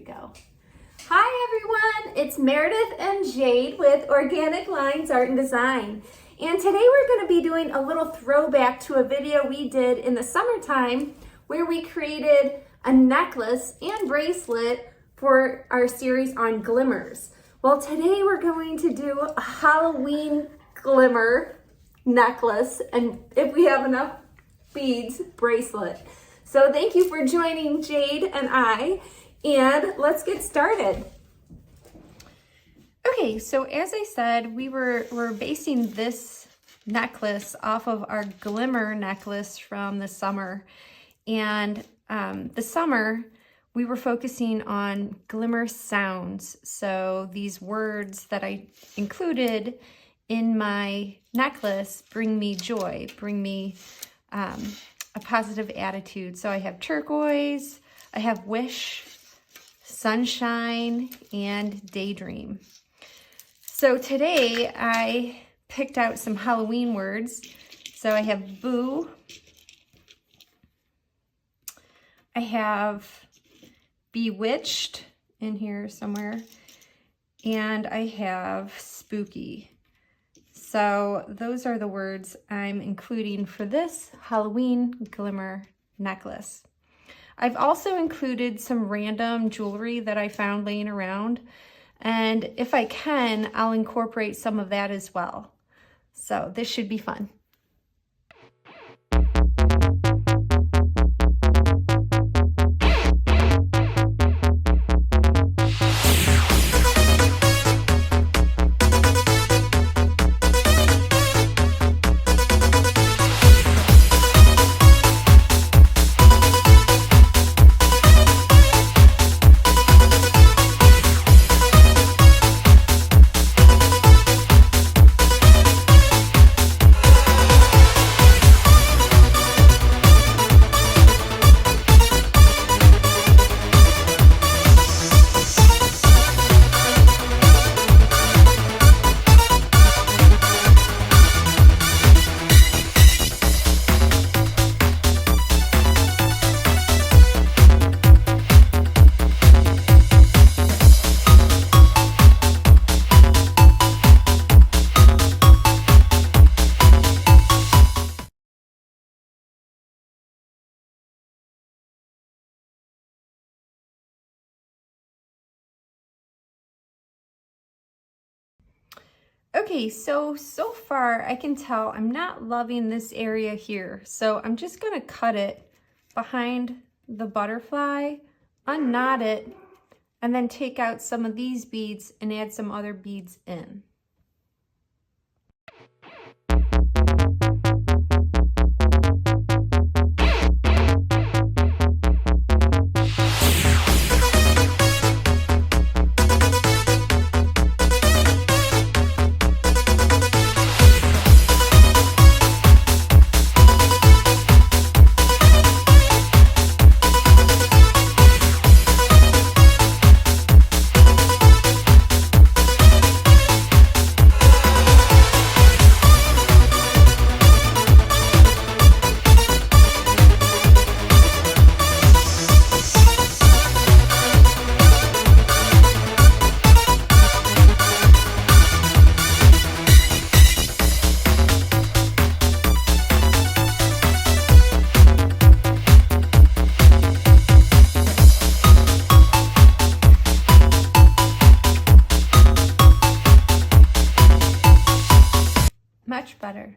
go. Hi everyone, it's Meredith and Jade with Organic Lines Art and Design. And today we're going to be doing a little throwback to a video we did in the summertime where we created a necklace and bracelet for our series on glimmers. Well, today we're going to do a Halloween glimmer necklace, and if we have enough beads, bracelet. So thank you for joining Jade and I, and let's get started. Okay, so as I said, we're basing this necklace off of our glimmer necklace from the summer. And the summer, we were focusing on glimmer sounds. So these words that I included in my necklace bring me joy, bring me a positive attitude. So I have turquoise, I have wish, sunshine, and daydream. So today I picked out some Halloween words. So I have boo, I have bewitched in here somewhere, and I have spooky. So those are the words I'm including for this Halloween glimmer necklace. I've also included some random jewelry that I found laying around, and if I can, I'll incorporate some of that as well. So this should be fun. Okay, so far I can tell I'm not loving this area here. So I'm just gonna cut it behind the butterfly, unknot it, and then take out some of these beads and add some other beads in. Much better.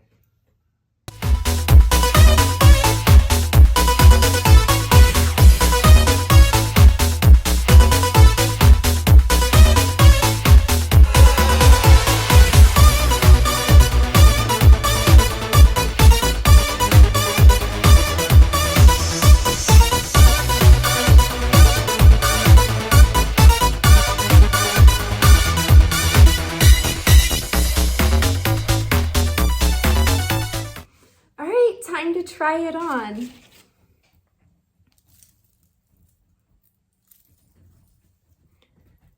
Time to try it on.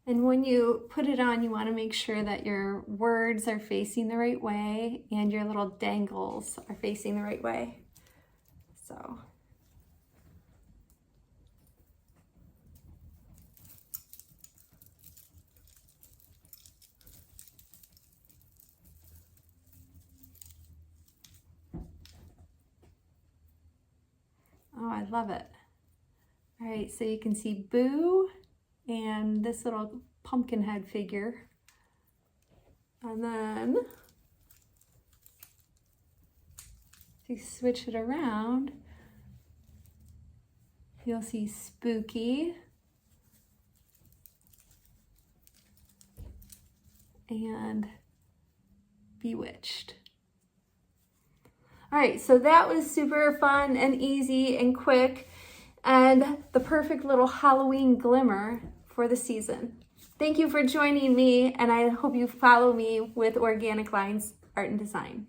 And when you put it on, you want to make sure that your words are facing the right way and your little dangles are facing the right way. So I love it. All right, so you can see Boo and this little pumpkin head figure. And then if you switch it around, you'll see Spooky and Bewitched. All right, so that was super fun and easy and quick and the perfect little Halloween glimmer for the season. Thank you for joining me, and I hope you follow me with Organic Lines Art and Design.